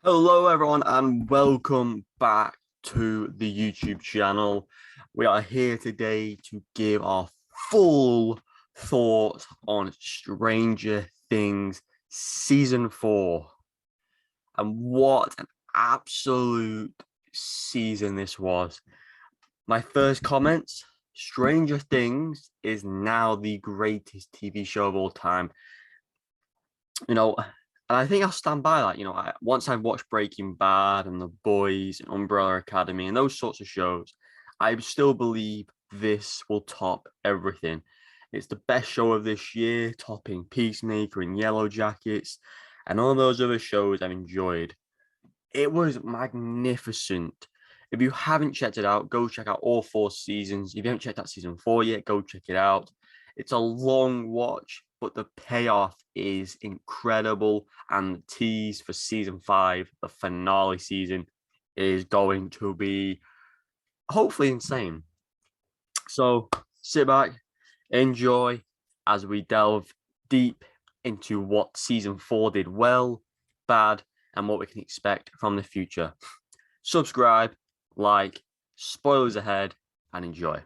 Hello, everyone, and welcome back to the YouTube channel. We are here today to give our full thoughts on Stranger Things Season 4. And what an absolute season this was. My first comments: Stranger Things is now the greatest TV show of all time. And I think I'll stand by that. Once I've watched Breaking Bad and The Boys and Umbrella Academy and those sorts of shows, I still believe this will top everything. It's the best show of this year, topping Peacemaker and Yellow Jackets and all those other shows I've enjoyed. It was magnificent. If you haven't checked it out, go check out all four seasons. If you haven't checked out season 4 yet, go check it out. It's a long watch, but the payoff is incredible. And the tease for season 5, the finale season, is going to be hopefully insane. So sit back, enjoy as we delve deep into what season 4 did well, bad, and what we can expect from the future. Subscribe, like, spoilers ahead, and enjoy.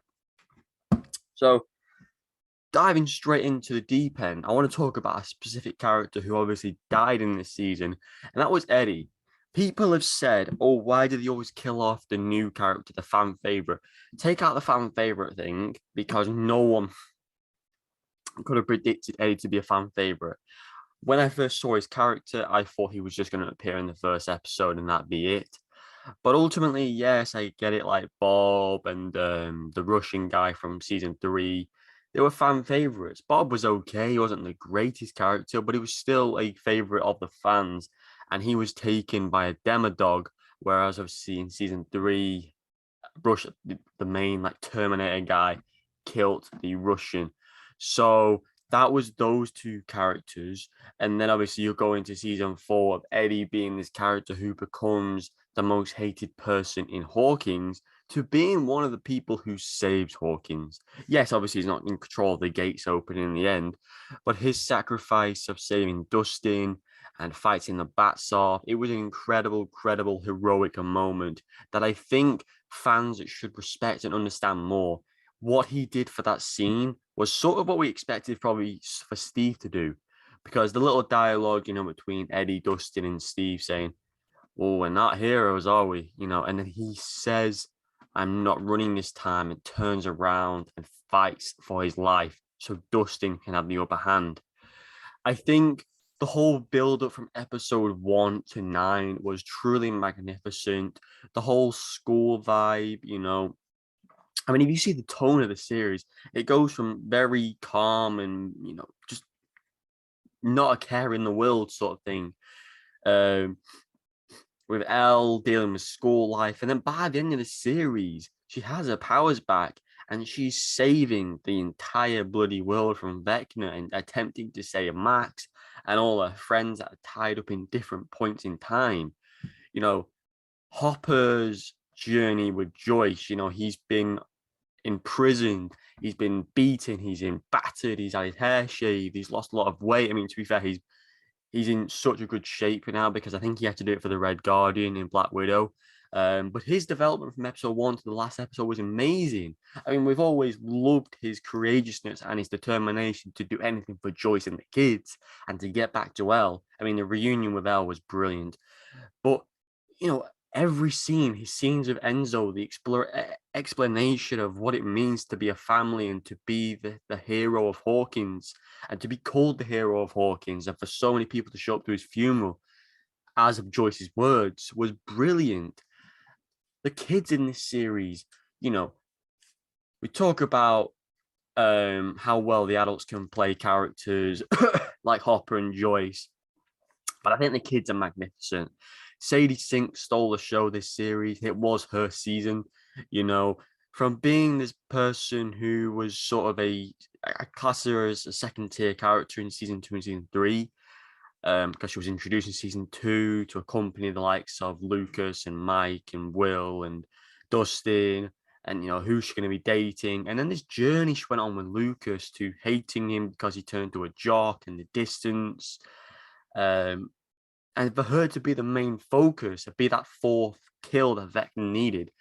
So, diving straight into the deep end, I want to talk about a specific character who obviously died in this season, and that was Eddie. People have said, oh, why do they always kill off the new character, the fan favorite? Take out the fan favorite thing because no one could have predicted Eddie to be a fan favorite. When I first saw his character, I thought he was just going to appear in the first episode and that'd be it. But ultimately, yes, I get it. Like Bob and the Russian guy from season 3, they were fan favorites. Bob was okay; he wasn't the greatest character, but he was still a favorite of the fans. And he was taken by a demodog, whereas obviously in season 3, Russia, the main like Terminator guy, killed the Russian. So that was those two characters, and then obviously you go into season 4 of Eddie being this character who becomes the most hated person in Hawkins to being one of the people who saves Hawkins. Yes, obviously he's not in control of the gates open in the end, but his sacrifice of saving Dustin and fighting the bats off, it was an incredible, heroic moment that I think fans should respect and understand more. What he did for that scene was sort of what we expected probably for Steve to do, because the little dialogue, between Eddie, Dustin, and Steve saying, "Well, we're not heroes, are we?" And then he says, "I'm not running this time," and turns around and fights for his life so Dustin can have the upper hand. I think the whole build up from episode 1 to 9 was truly magnificent. The whole school vibe, I mean, if you see the tone of the series, it goes from very calm and, just not a care in the world sort of thing. Um, with Elle dealing with school life. And then by the end of the series, she has her powers back and she's saving the entire bloody world from Vecna and attempting to save Max and all her friends that are tied up in different points in time. You know, Hopper's journey with Joyce, he's been imprisoned, he's been beaten, he's been battered, he's had his hair shaved, he's lost a lot of weight. I mean, to be fair, he's in such a good shape now because I think he had to do it for the Red Guardian in Black Widow. But his development from episode 1 to the last episode was amazing. I mean, we've always loved his courageousness and his determination to do anything for Joyce and the kids and to get back to Elle. I mean, the reunion with Elle was brilliant. But, you know, every scene, his scenes of Enzo, the explanation of what it means to be a family and to be the hero of Hawkins and to be called the hero of Hawkins and for so many people to show up to his funeral, as of Joyce's words, was brilliant. The kids in this series, we talk about how well the adults can play characters like Hopper and Joyce, but I think the kids are magnificent. Sadie Sink stole the show this series. It was her season, you know, from being this person who was sort of I class her as a second tier character in season 2 and season 3, because she was introduced in season 2 to accompany the likes of Lucas and Mike and Will and Dustin and who's she going to be dating. And then this journey she went on with Lucas to hating him because he turned to a jock and the distance. Um, And for her to be the main focus, to be that fourth kill that Vecna needed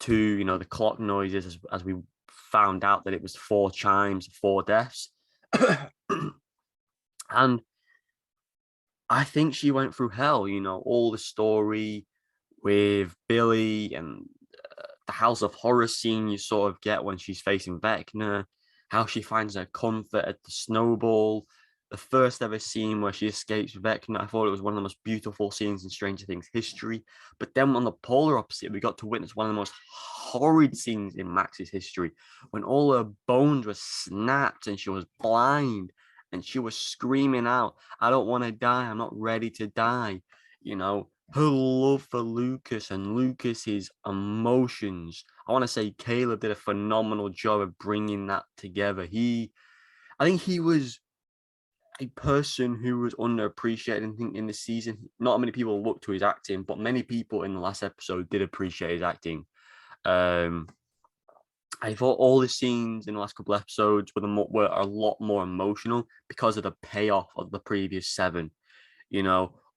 to, the clock noises, as we found out that it was 4 chimes, 4 deaths. And I think she went through hell, all the story with Billy and the House of Horror scene you sort of get when she's facing Vecna, how she finds her comfort at the snowball, the first ever scene where she escapes Vecna. I thought it was one of the most beautiful scenes in Stranger Things history. But then on the polar opposite, we got to witness one of the most horrid scenes in Max's history, when all her bones were snapped and she was blind and she was screaming out, "I don't want to die. I'm not ready to die." Her love for Lucas and Lucas's emotions. I want to say Caleb did a phenomenal job of bringing that together. I think he was a person who was underappreciated. I think in the season, not many people looked to his acting, but many people in the last episode did appreciate his acting. I thought all the scenes in the last couple of episodes were a lot more emotional because of the payoff of the previous 7.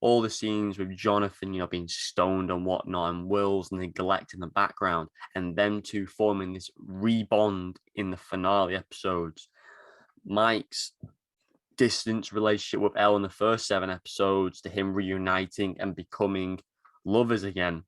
All the scenes with Jonathan, being stoned and whatnot, and Will's neglect in the background, and them two forming this rebond in the finale episodes. Mike's distance relationship with Elle in the first 7 episodes, to him reuniting and becoming lovers again.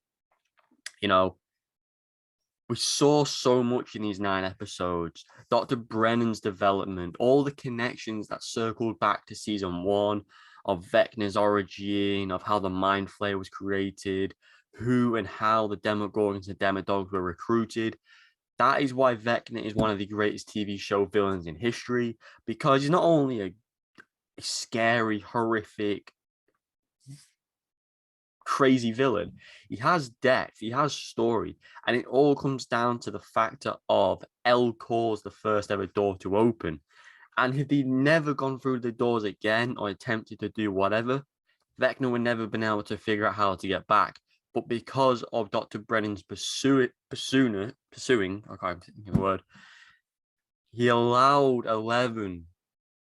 We saw so much in these 9 episodes. Dr. Brennan's development, all the connections that circled back to season 1 of Vecna's origin, of how the Mind Flayer was created, who and how the Demogorgons and Demodogs were recruited. That is why Vecna is one of the greatest TV show villains in history, because he's not only a scary, horrific, crazy villain, he has depth, he has story, and it all comes down to the factor of Elle caused the first ever door to open. And if he'd never gone through the doors again or attempted to do whatever, Vecna would never been able to figure out how to get back. But because of Dr. Brennan's pursuing, I can't think of the word, he allowed 11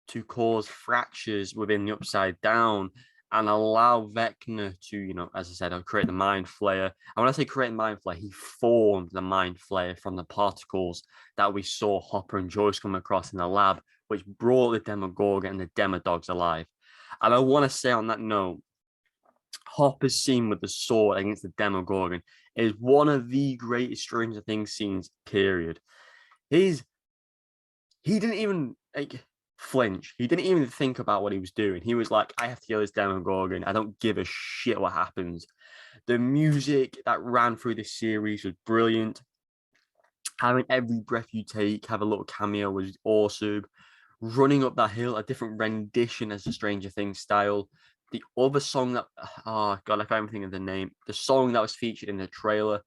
to cause fractures within the Upside Down and allow Vecna to, as I said, create the Mind Flayer. And when I say create the Mind Flayer, he formed the Mind Flayer from the particles that we saw Hopper and Joyce come across in the lab, which brought the Demogorgon and the Demodogs alive. And I want to say on that note, Hopper's scene with the sword against the Demogorgon is one of the greatest Stranger Things scenes, period. He didn't even flinch. He didn't even think about what he was doing. He was like, I have to kill this Demogorgon. I don't give a shit what happens. The music that ran through this series was brilliant. Having Every Breath You Take have a little cameo was awesome. Running Up That Hill, a different rendition as the Stranger Things style. The other song that, oh God, I can't even think of the name. The song that was featured in the trailer,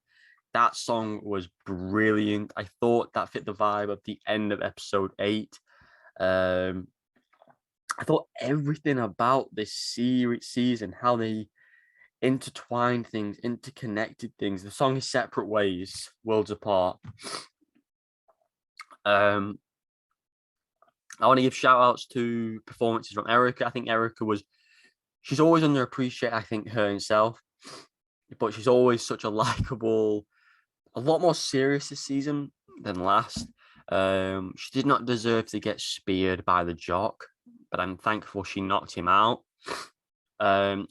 that song was brilliant. I thought that fit the vibe of the end of episode 8. I thought everything about this season, how they intertwined things, interconnected things. The song is Separate Ways, Worlds Apart. I want to give shout outs to performances from Erica. I think she's always underappreciated, I think, her herself, but she's always such a likable, a lot more serious this season than last. She did not deserve to get speared by the jock, but I'm thankful she knocked him out.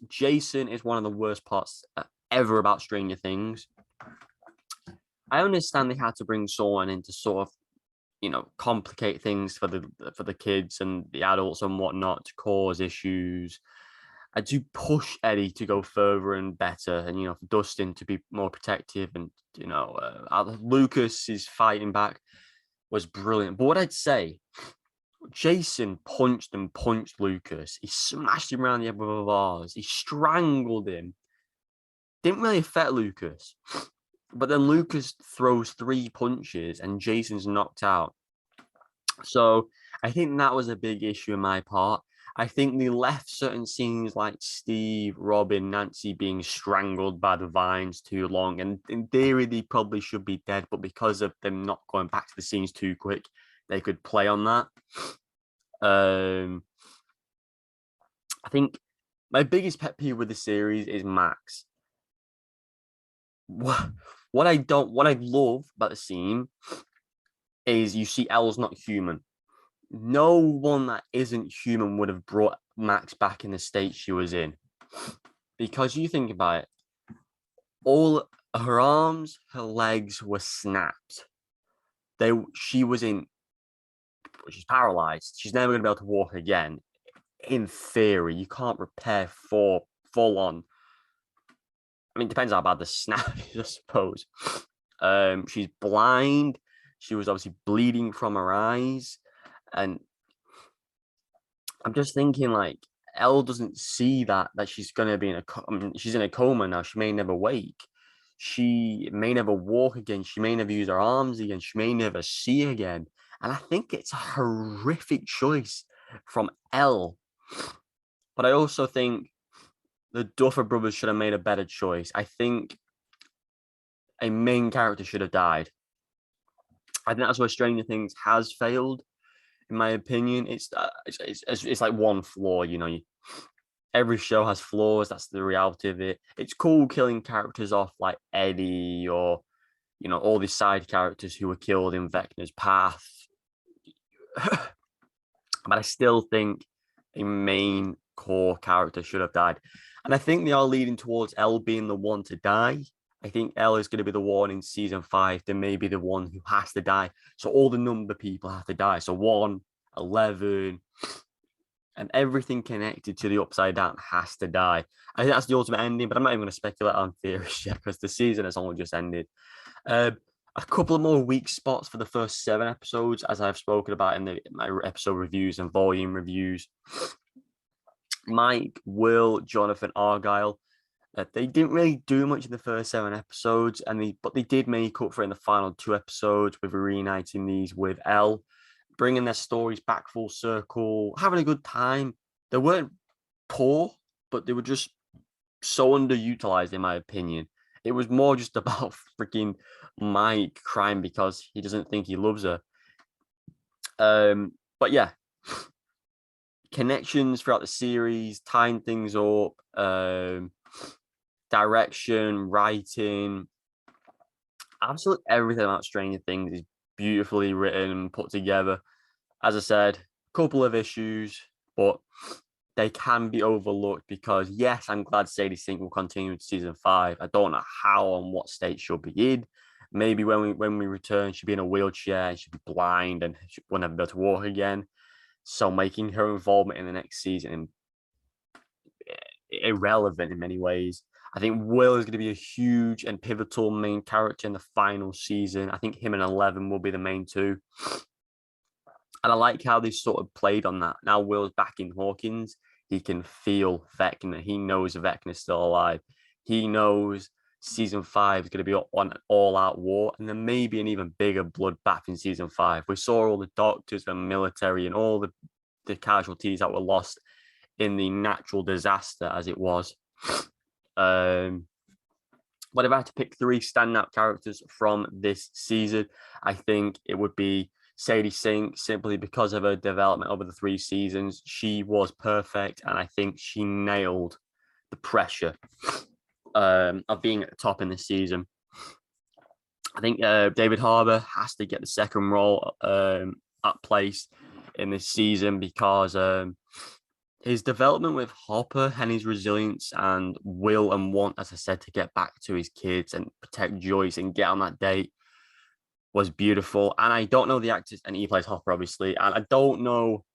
Jason is one of the worst parts ever about Stranger Things. I understand they had to bring someone in to sort of, complicate things for the kids and the adults and whatnot, to cause issues. I do push Eddie to go further and better, and for Dustin to be more protective, and Lucas's fighting back was brilliant. But what I'd say, Jason punched Lucas. He smashed him around the head with a vase. He strangled him. Didn't really affect Lucas. But then Lucas throws 3 punches and Jason's knocked out. So I think that was a big issue in my part. I think they left certain scenes like Steve, Robin, Nancy being strangled by the vines too long. And in theory, they probably should be dead. But because of them not going back to the scenes too quick, they could play on that. I think My biggest pet peeve with the series is Max. What I love about the scene is you see Elle's not human. No one that isn't human would have brought Max back in the state she was in. Because you think about it, all her arms, her legs were snapped. She was in, she's paralyzed. She's never going to be able to walk again. In theory, you can't repair full on. I mean, it depends how bad the snap is, I suppose. She's blind. She was obviously bleeding from her eyes. And I'm just thinking, like, Elle doesn't see that she's gonna be she's in a coma now. She may never wake. She may never walk again. She may never use her arms again. She may never see again. And I think it's a horrific choice from Elle. But I also think the Duffer brothers should have made a better choice. I think a main character should have died. I think that's where Stranger Things has failed, in my opinion. It's like one flaw, you know. Every show has flaws. That's the reality of it. It's cool killing characters off like Eddie or, you know, all these side characters who were killed in Vecna's path. But I still think a main core character should have died. And I think they are leading towards Elle being the one to die. I think Elle is going to be the one in season 5 to maybe the one who has to die. So all the number people have to die. So 1, 11, and everything connected to the Upside Down has to die. I think that's the ultimate ending, but I'm not even going to speculate on theories yet because the season has only just ended. A couple of more weak spots for the first 7 episodes, as I've spoken about in my episode reviews and volume reviews. Mike, Will, Jonathan, Argyle. They didn't really do much in the first 7 episodes, but they did make up for it in the final 2 episodes with reuniting these with Elle, bringing their stories back full circle, having a good time. They weren't poor, but they were just so underutilized, in my opinion. It was more just about freaking Mike crying because he doesn't think he loves her. But yeah, connections throughout the series, tying things up, direction, writing, absolutely everything about Stranger Things is beautifully written and put together. As I said, a couple of issues, but they can be overlooked because, yes, I'm glad Sadie Sink will continue in season 5. I don't know how and what state she'll be in. Maybe when we return, she'll be in a wheelchair and she'll be blind and she will never be able to walk again. So making her involvement in the next season irrelevant in many ways. I think Will is going to be a huge and pivotal main character in the final season. I think him and 11 will be the main two. And I like how they sort of played on that. Now Will's back in Hawkins. He can feel Vecna. He knows Vecna's still alive. He knows season 5 is going to be on an all-out war, and then maybe an even bigger bloodbath in season 5. We saw all the doctors and military and all the casualties that were lost in the natural disaster as it was. But if I had to pick 3 standout characters from this season, I think it would be Sadie Sink, simply because of her development over the 3 seasons. She was perfect, and I think she nailed the pressure of being at the top in this season. I think David Harbour has to get the second role at place in this season because his development with Hopper and his resilience and will and want, as I said, to get back to his kids and protect Joyce and get on that date was beautiful. And I don't know the actors, and he plays Hopper, obviously, and I don't know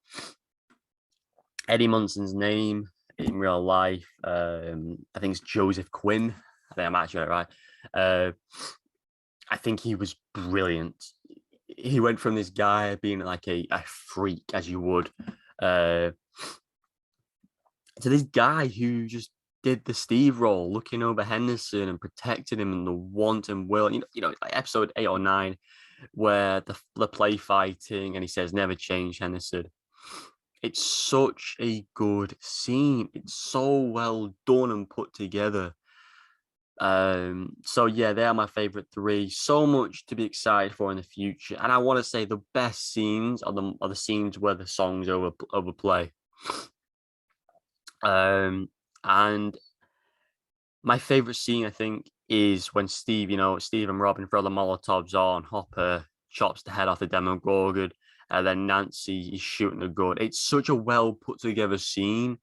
Eddie Munson's name in real life. I think it's Joseph Quinn. I think I'm actually right. I think he was brilliant. He went from this guy being like a freak, as you would, to this guy who just did the Steve role, looking over Henderson and protecting him and the want and will. You know, like episode 8 or 9, where the play fighting and he says, "Never change, Henderson." It's such a good scene. It's so well done and put together. So yeah, they are my favorite 3. So much to be excited for in the future, and I want to say the best scenes are the scenes where the songs overplay. And my favorite scene, I think, is when Steve and Robin throw the Molotovs on, Hopper chops the head off the Demogorgon, and then Nancy is shooting the gun. It's such a well put together scene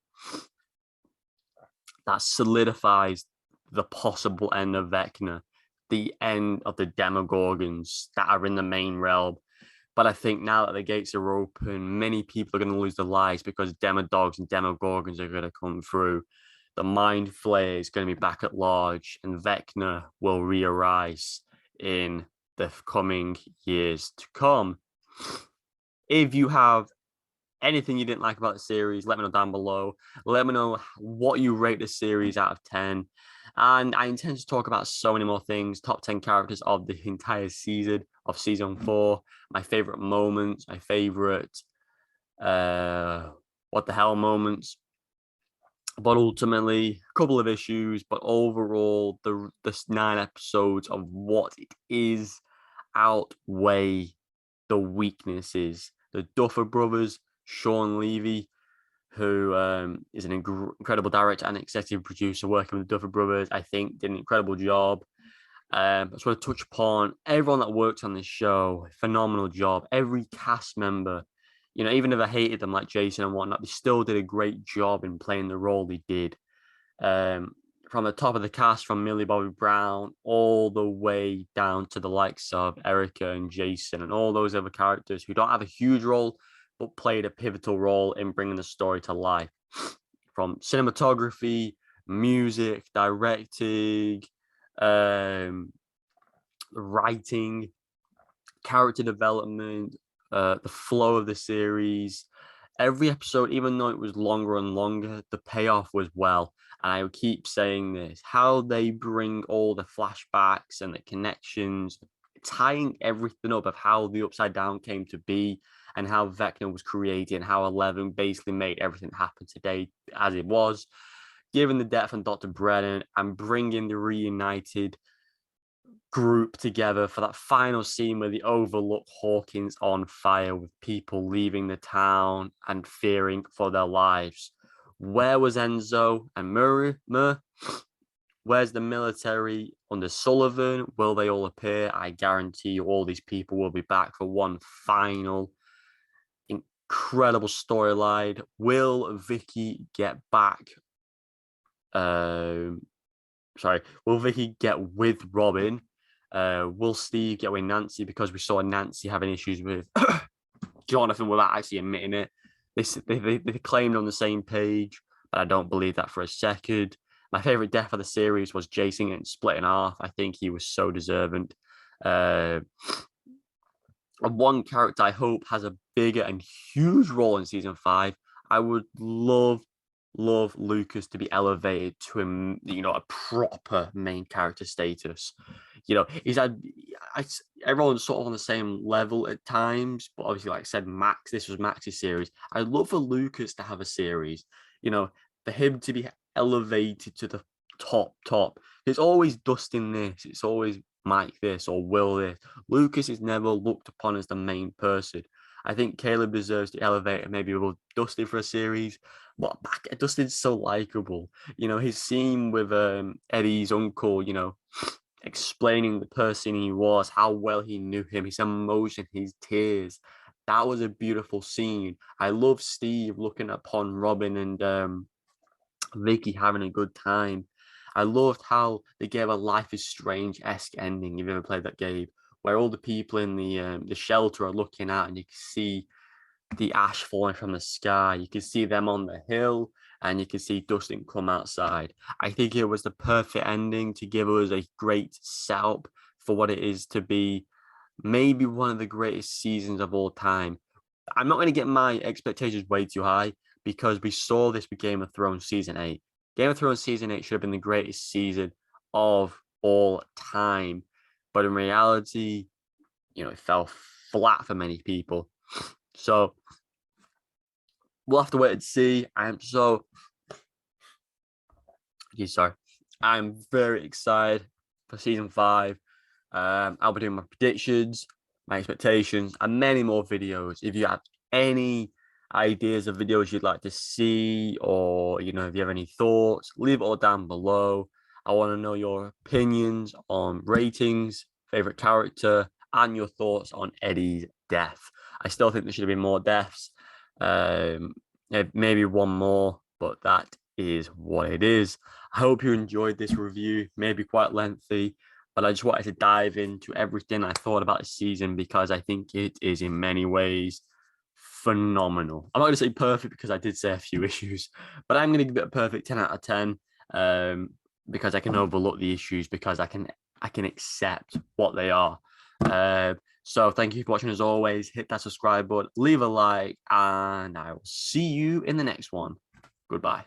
that solidifies the possible end of Vecna, the end of the Demogorgons that are in the main realm. But I think now that the gates are open, many people are going to lose their lives because Demodogs and Demogorgons are going to come through. The Mind Flayer is going to be back at large, and Vecna will re-arise in the coming years to come. If you have anything you didn't like about the series, let me know down below. Let me know what you rate the series out of 10. And I intend to talk about so many more things, top 10 characters of the entire season of season 4, my favorite moments, my favorite what the hell moments. But ultimately, a couple of issues, but overall, the 9 episodes of what it is outweigh the weaknesses. The Duffer Brothers, Sean Levy, who is an incredible director and executive producer working with the Duffer Brothers, I think did an incredible job. I just want to touch upon everyone that worked on this show. Phenomenal job. Every cast member, even if I hated them like Jason and whatnot, they still did a great job in playing the role they did. From the top of the cast, from Millie Bobby Brown all the way down to the likes of Erica and Jason and all those other characters who don't have a huge role but played a pivotal role in bringing the story to life. From cinematography, music, directing, writing, character development, the flow of the series. Every episode, even though it was longer and longer, the payoff was well. And I would keep saying this, how they bring all the flashbacks and the connections, tying everything up of how the Upside Down came to be and how Vecna was created and how 11 basically made everything happen today as it was, given the death of Dr. Brennan and bringing the reunited group together for that final scene where they overlook Hawkins on fire with people leaving the town and fearing for their lives. Where was Enzo and Murray? Where's the military under Sullivan? Will they all appear? I guarantee you all these people will be back for one final incredible storyline. Will Vicky get back? Will Vicky get with Robin? Will Steve get with Nancy? Because we saw Nancy having issues with Jonathan without actually admitting it. They claimed on the same page, but I don't believe that for a second. My favorite death of the series was Jason getting split in half. I think he was so deserving. And one character I hope has a bigger and huge role in season 5. I would love Lucas to be elevated to a proper main character status. He's had everyone's sort of on the same level at times, but obviously, like I said, this was Max's series. I'd love for Lucas to have a series, for him to be elevated to the top. It's always Dustin this, it's always Mike this or Will this. Lucas is never looked upon as the main person. I think Caleb deserves to elevate and maybe we'll Dustin for a series. But Dustin's so likable. His scene with Eddie's uncle, explaining the person he was, how well he knew him, his emotion, his tears. That was a beautiful scene. I love Steve looking upon Robin and Vicky having a good time. I loved how they gave a Life is Strange-esque ending. You've ever played that game where all the people in the shelter are looking out and you can see the ash falling from the sky. You can see them on the hill and you can see Dustin come outside. I think it was the perfect ending to give us a great setup for what it is to be maybe one of the greatest seasons of all time. I'm not going to get my expectations way too high because we saw this with Game of Thrones season 8. Game of Thrones season 8 should have been the greatest season of all time. But in reality, it fell flat for many people. So we'll have to wait and see. I'm very excited for season 5. I'll be doing my predictions, my expectations, and many more videos. If you have any ideas of videos you'd like to see, or if you have any thoughts, leave it all down below. I want to know your opinions on ratings, favorite character, and your thoughts on Eddie's death. I still think there should have been more deaths. Maybe one more, but that is what it is. I hope you enjoyed this review, maybe quite lengthy, but I just wanted to dive into everything I thought about the season because I think it is in many ways phenomenal. I'm not going to say perfect because I did say a few issues, but I'm going to give it a perfect 10 out of 10 because I can overlook the issues because I can accept what they are. So thank you for watching as always. Hit that subscribe button, leave a like, and I will see you in the next one. Goodbye.